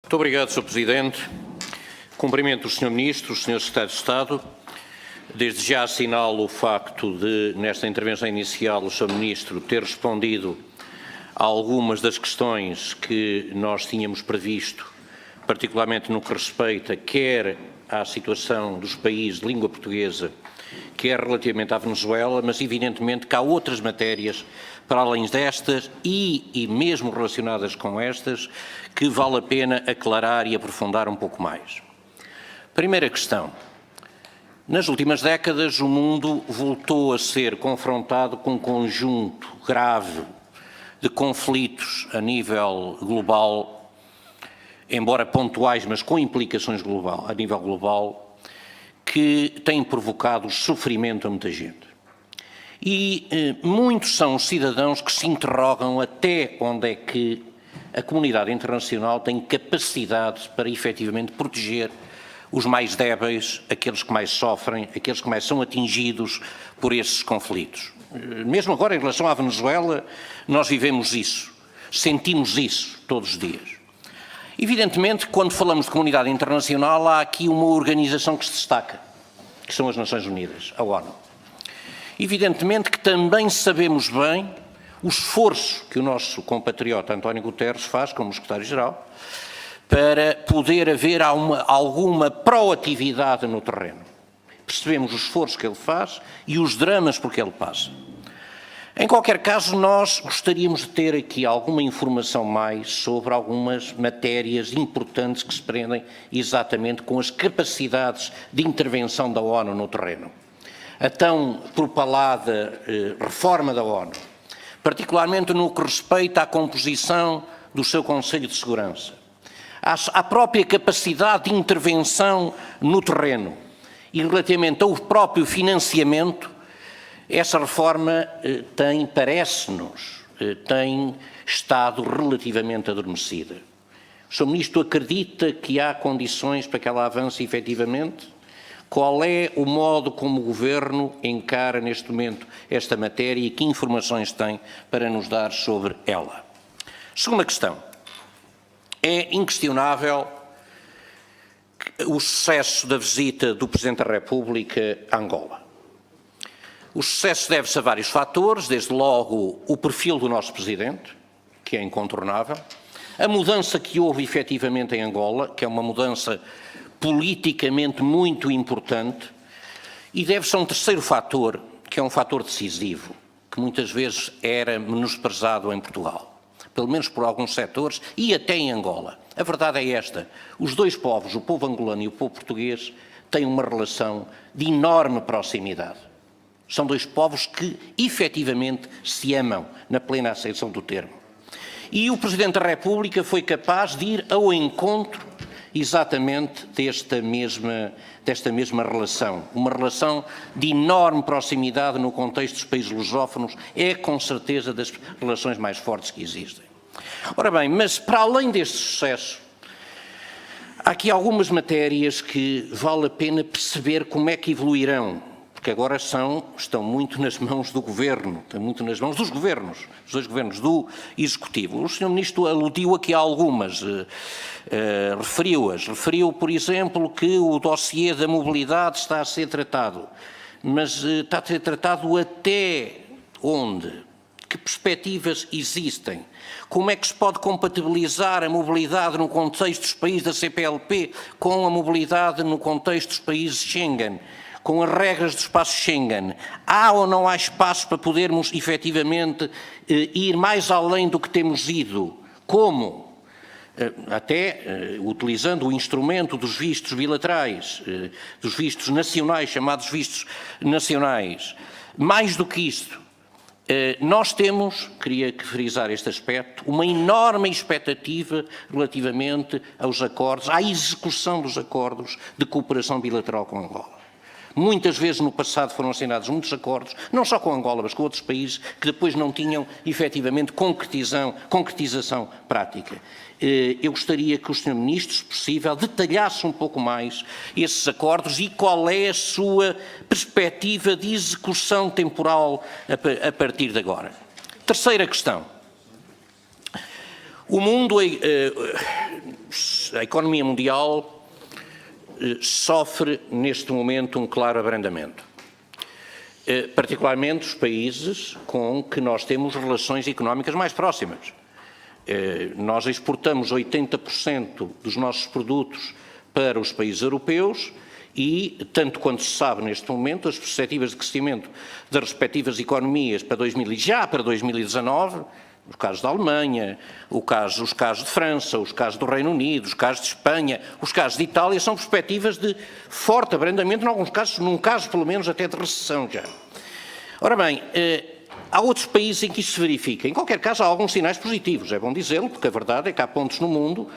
Muito obrigado, Sr. Presidente. Cumprimento o Sr. Ministro, o Sr. Secretário de Estado. Desde já assinalo o facto de, nesta intervenção inicial, o Sr. Ministro ter respondido a algumas das questões que nós tínhamos previsto, particularmente no que respeita quer à situação dos países de língua portuguesa, quer relativamente à Venezuela, mas evidentemente que há outras matérias para além destas e mesmo relacionadas com estas, que vale a pena aclarar e aprofundar um pouco mais. Primeira questão. Nas últimas décadas, o mundo voltou a ser confrontado com um conjunto grave de conflitos a nível global, embora pontuais, mas com implicações a nível global, que têm provocado sofrimento a muita gente. E muitos são os cidadãos que se interrogam até onde é que a comunidade internacional tem capacidade para efetivamente proteger os mais débeis, aqueles que mais sofrem, aqueles que mais são atingidos por esses conflitos. Mesmo agora, em relação à Venezuela, nós vivemos isso, sentimos isso todos os dias. Evidentemente, quando falamos de comunidade internacional, há aqui uma organização que se destaca, que são as Nações Unidas, a ONU. Evidentemente que também sabemos bem o esforço que o nosso compatriota António Guterres faz, como secretário-geral, para poder haver alguma proatividade no terreno. Percebemos o esforço que ele faz e os dramas por que ele passa. Em qualquer caso, nós gostaríamos de ter aqui alguma informação mais sobre algumas matérias importantes que se prendem exatamente com as capacidades de intervenção da ONU no terreno. A tão propalada reforma da ONU, particularmente no que respeita à composição do seu Conselho de Segurança, à própria capacidade de intervenção no terreno e relativamente ao próprio financiamento, essa reforma parece-nos, tem estado relativamente adormecida. O Sr. Ministro acredita que há condições para que ela avance efetivamente? Qual é o modo como o Governo encara neste momento esta matéria e que informações tem para nos dar sobre ela? Segunda questão. É inquestionável o sucesso da visita do Presidente da República a Angola. O sucesso deve-se a vários fatores, desde logo o perfil do nosso Presidente, que é incontornável, a mudança que houve efetivamente em Angola, que é uma mudança politicamente muito importante, e deve-se a um terceiro fator, que é um fator decisivo, que muitas vezes era menosprezado em Portugal, pelo menos por alguns setores e até em Angola. A verdade é esta, os dois povos, o povo angolano e o povo português, têm uma relação de enorme proximidade. São dois povos que efetivamente se amam, na plena aceição do termo. E o Presidente da República foi capaz de ir ao encontro exatamente desta mesma relação. Uma relação de enorme proximidade no contexto dos países lusófonos, é com certeza das relações mais fortes que existem. Ora bem, mas para além deste sucesso, há aqui algumas matérias que vale a pena perceber como é que evoluirão, porque agora estão muito nas mãos do Governo, estão muito nas mãos dos governos, dos dois governos, do Executivo. O Sr. Ministro aludiu aqui a algumas, referiu, por exemplo, que o dossiê da mobilidade está a ser tratado, mas está a ser tratado até onde? Que perspectivas existem? Como é que se pode compatibilizar a mobilidade no contexto dos países da CPLP com a mobilidade no contexto dos países Schengen? Com as regras do espaço Schengen, há ou não há espaço para podermos efetivamente ir mais além do que temos ido? Como? Até utilizando o instrumento dos vistos bilaterais, dos vistos nacionais, chamados vistos nacionais. Mais do que isto, nós temos, queria frisar este aspecto, uma enorme expectativa relativamente aos acordos, à execução dos acordos de cooperação bilateral com Angola. Muitas vezes no passado foram assinados muitos acordos, não só com Angola, mas com outros países, que depois não tinham efetivamente concretização prática. Eu gostaria que o Sr. Ministro, se possível, detalhasse um pouco mais esses acordos e qual é a sua perspectiva de execução temporal a partir de agora. Terceira questão. O mundo a economia mundial sofre neste momento um claro abrandamento. Particularmente os países com que nós temos relações económicas mais próximas. Nós exportamos 80% dos nossos produtos para os países europeus e, tanto quanto se sabe neste momento, as perspectivas de crescimento das respectivas economias para já para 2019, os casos da Alemanha, os casos de França, os casos do Reino Unido, os casos de Espanha, os casos de Itália, são perspectivas de forte abrandamento, em alguns casos, num caso pelo menos até de recessão já. Ora bem, há outros países em que isso se verifica. Em qualquer caso, há alguns sinais positivos, é bom dizê-lo, porque a verdade é que há pontos no mundo,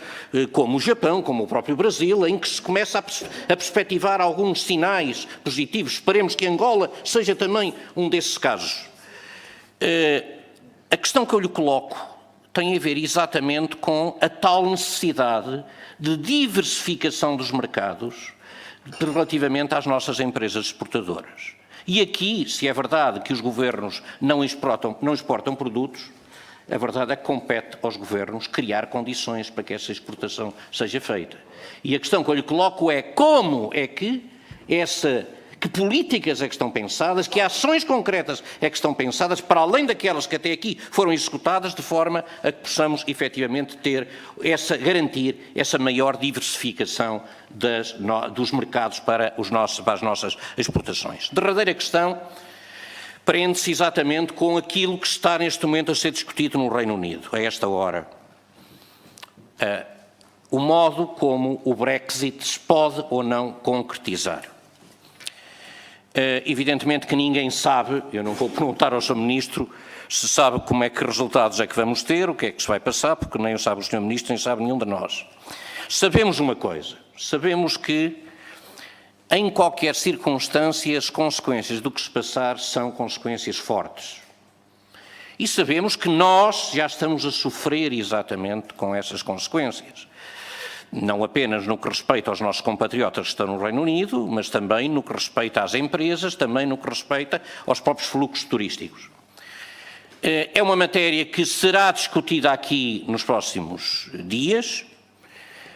como o Japão, como o próprio Brasil, em que se começa a perspectivar alguns sinais positivos. Esperemos que Angola seja também um desses casos. A questão que eu lhe coloco tem a ver exatamente com a tal necessidade de diversificação dos mercados relativamente às nossas empresas exportadoras. E aqui, se é verdade que os governos não exportam produtos, a verdade é que compete aos governos criar condições para que essa exportação seja feita. E a questão que eu lhe coloco é como é que que políticas é que estão pensadas, que ações concretas é que estão pensadas, para além daquelas que até aqui foram executadas, de forma a que possamos efetivamente garantir essa maior diversificação dos mercados para as nossas exportações. Derradeira questão prende-se exatamente com aquilo que está neste momento a ser discutido no Reino Unido, a esta hora. O modo como o Brexit se pode ou não concretizar. Evidentemente que ninguém sabe, eu não vou perguntar ao Sr. Ministro se sabe como é que resultados é que vamos ter, o que é que se vai passar, porque nem o sabe o Sr. Ministro, nem sabe nenhum de nós. Sabemos uma coisa, sabemos que em qualquer circunstância as consequências do que se passar são consequências fortes. E sabemos que nós já estamos a sofrer exatamente com essas consequências. Não apenas no que respeita aos nossos compatriotas que estão no Reino Unido, mas também no que respeita às empresas, também no que respeita aos próprios fluxos turísticos. É uma matéria que será discutida aqui nos próximos dias,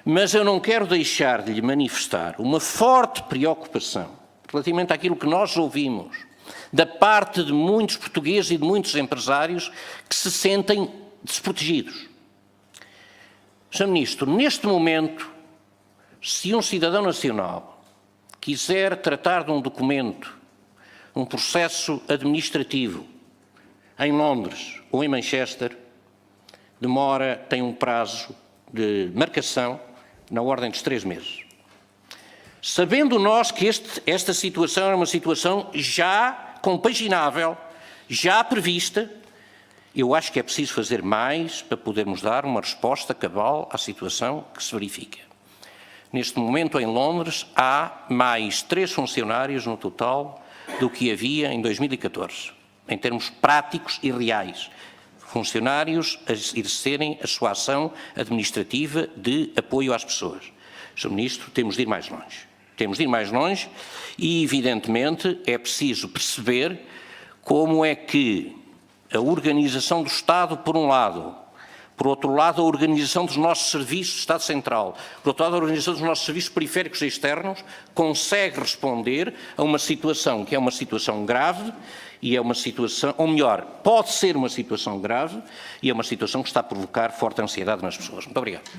mas eu não quero deixar de lhe manifestar uma forte preocupação relativamente àquilo que nós ouvimos da parte de muitos portugueses e de muitos empresários que se sentem desprotegidos. Sr. Ministro, neste momento, se um cidadão nacional quiser tratar de um documento, um processo administrativo, em Londres ou em Manchester, tem um prazo de marcação na ordem dos 3 meses. Sabendo nós que esta situação é uma situação já compaginável, já prevista, eu acho que é preciso fazer mais para podermos dar uma resposta cabal à situação que se verifica. Neste momento, em Londres, há mais 3 funcionários no total do que havia em 2014, em termos práticos e reais. Funcionários a exercerem a sua ação administrativa de apoio às pessoas. Sr. Ministro, temos de ir mais longe. Temos de ir mais longe e, evidentemente, é preciso perceber como é que a organização do Estado, por um lado, por outro lado, a organização dos nossos serviços, Estado Central, por outro lado, a organização dos nossos serviços periféricos e externos, consegue responder a uma situação que é uma situação grave e é uma situação, ou melhor, pode ser uma situação grave e é uma situação que está a provocar forte ansiedade nas pessoas. Muito obrigado.